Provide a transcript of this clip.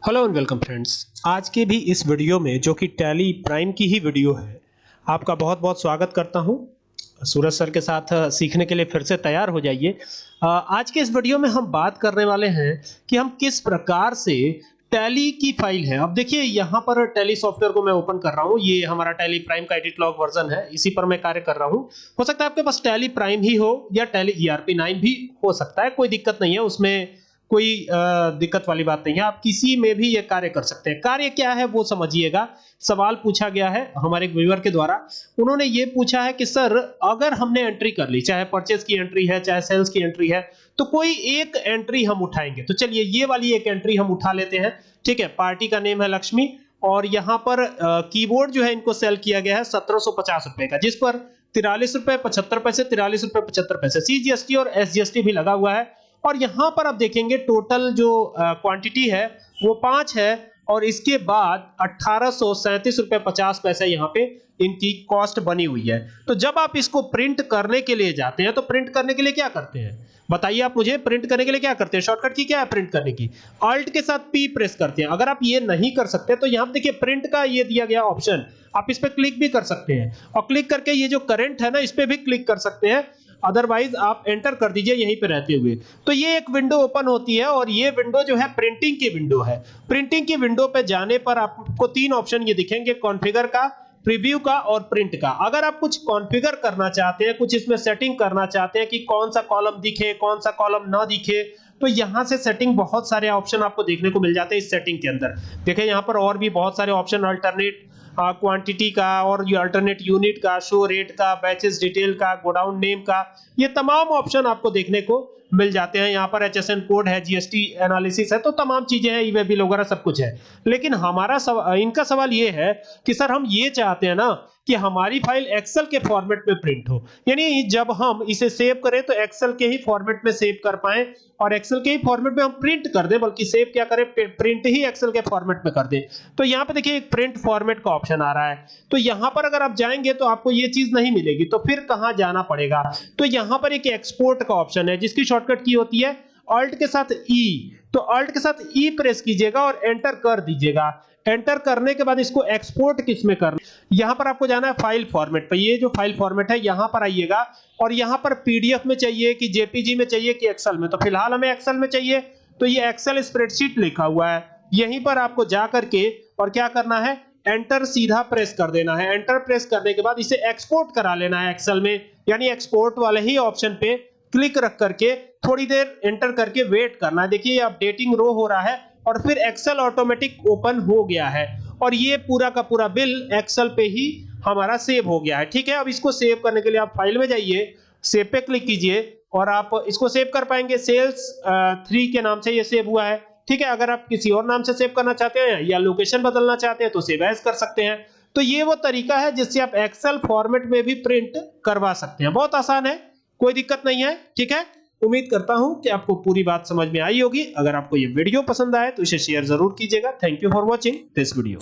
Hello and welcome friends. आज के भी इस वीडियो में जो कि टैली प्राइम की ही वीडियो है, आपका बहुत बहुत स्वागत करता हूं। सूरज सर के साथ सीखने के लिए फिर से तैयार हो जाइए। आज के इस वीडियो में हम बात करने वाले हैं कि हम किस प्रकार से टैली की फाइल है। अब देखिए यहाँ पर टैली सॉफ्टवेयर को मैं ओपन कर रहा हूँ। ये हमारा टैली प्राइम का एडिट लॉग वर्जन है, इसी पर मैं कार्य कर रहा हूँ। हो सकता है आपके पास टैली प्राइम ही हो या टैली ERP9 भी हो सकता है, कोई दिक्कत नहीं है, उसमें कोई दिक्कत वाली बात नहीं है। आप किसी में भी ये कार्य कर सकते हैं। कार्य क्या है वो समझिएगा। सवाल पूछा गया है हमारे व्यूअर के द्वारा। उन्होंने ये पूछा है कि सर अगर हमने एंट्री कर ली, चाहे परचेज की एंट्री है चाहे सेल्स की एंट्री है, तो कोई एक एंट्री हम उठाएंगे। तो चलिए ये वाली एक एंट्री हम उठा लेते हैं। ठीक है, पार्टी का नेम है लक्ष्मी और यहाँ पर कीबोर्ड जो है इनको सेल किया गया है 1750 रुपए का, जिस पर 43 रुपए 75 पैसे 43 रुपए 75 पैसे CGST और SGST भी लगा हुआ है। और यहां पर आप देखेंगे टोटल जो क्वांटिटी है वो 5 है और इसके बाद 1837 रुपए 50 पैसे यहाँ पे इनकी कॉस्ट बनी हुई है। तो जब आप इसको प्रिंट करने के लिए जाते हैं तो प्रिंट करने के लिए क्या करते हैं बताइए आप मुझे। प्रिंट करने के लिए क्या करते हैं? शॉर्टकट की क्या है प्रिंट करने की? अल्ट के साथ P प्रेस करते हैं। अगर आप ये नहीं कर सकते तो यहाँ पे देखिए प्रिंट का ये दिया गया ऑप्शन, आप इस पे क्लिक भी कर सकते हैं और क्लिक करके ये जो करंट है ना इस पे भी क्लिक कर सकते हैं। अदरवाइज आप एंटर कर दीजिए यहीं पे रहते हुए। तो ये एक विंडो ओपन होती है और ये विंडो जो है प्रिंटिंग की विंडो है। प्रिंटिंग की विंडो पे जाने पर आपको 3 ऑप्शन ये दिखेंगे, कॉन्फ़िगर का, प्रीव्यू का और प्रिंट का। अगर आप कुछ कॉन्फ़िगर करना चाहते हैं, कुछ इसमें सेटिंग करना चाहते हैं कि कौन सा कॉलम दिखे कौन सा कॉलम ना दिखे, तो यहां से सेटिंग बहुत सारे ऑप्शन आपको देखने को मिल जाते हैं इस सेटिंग के अंदर। देखिए यहां पर और भी बहुत सारे ऑप्शन, अल्टरनेट क्वांटिटी का और ये अल्टरनेट यूनिट का, शो रेट का, बैचेस डिटेल का, गोडाउन नेम का, ये तमाम ऑप्शन आपको देखने को मिल जाते हैं। यहाँ पर HSN कोड है, GST एनालिसिस है, तो तमाम चीजें हैं, ई-वे बिल वगैरह सब कुछ है। लेकिन हमारा इनका सवाल ये है कि सर हम ये चाहते हैं ना कि हमारी फाइल एक्सेल के फॉर्मेट में प्रिंट हो, यानी जब हम इसे सेव करें तो एक्सेल के ही फॉर्मेट में सेव कर पाएं और एक्सेल के ही फॉर्मेट में हम प्रिंट कर दें, बल्कि सेव क्या करें, प्रिंट ही एक्सेल के फॉर्मेट में कर दें। तो यहाँ पे देखिए एक प्रिंट फॉर्मेट का ऑप्शन आ रहा है। तो यहाँ पर अगर आप जाएंगे तो आपको ये चीज नहीं मिलेगी, तो फिर कहां जाना पड़ेगा? तो यहाँ पर एक एक्सपोर्ट का ऑप्शन है जिसकी शॉर्टकट की होती है ऑल्ट के साथ E। तो ऑल्ट के साथ E प्रेस कीजिएगा और एंटर कर दीजिएगा। एंटर करने के बाद इसको एक्सपोर्ट किस में करना, यहां पर आपको जाना है फाइल फॉर्मेट पे। ये जो फाइल फॉर्मेट है यहां पर आइएगा और यहां पर PDF में चाहिए कि JPG में चाहिए कि एक्सेल में। तो फिलहाल हमें एक्सेल में चाहिए, तो ये एक्सेल स्प्रेडशीट लिखा हुआ है, यहीं पर आपको जा करके और क्या करना है, एंटर सीधा प्रेस कर देना है। एंटर प्रेस करने के बाद इसे एक्सपोर्ट करा लेना है एक्सेल में, यानी एक्सपोर्ट वाले ही ऑप्शन पे क्लिक रख करके थोड़ी देर एंटर करके वेट करना है। देखिए ये अपडेटिंग रो हो रहा है और फिर एक्सेल ऑटोमेटिक ओपन हो गया है और ये पूरा का पूरा बिल एक्सेल पे ही हमारा सेव हो गया है। ठीक है, अब इसको सेव करने के लिए आप फाइल में जाइए, सेव पे क्लिक कीजिए और आप इसको सेव कर पाएंगे। सेल्स 3 के नाम से ये सेव हुआ है। ठीक है, अगर आप किसी और नाम से सेव करना चाहते हैं या लोकेशन बदलना चाहते हैं तो सेव एज कर सकते हैं। तो ये वो तरीका है जिससे आप एक्सेल फॉर्मेट में भी प्रिंट करवा सकते हैं। बहुत आसान है, कोई दिक्कत नहीं है। ठीक है, उम्मीद करता हूं कि आपको पूरी बात समझ में आई होगी। अगर आपको ये वीडियो पसंद आए तो इसे शेयर जरूर कीजिएगा। Thank you for watching this video.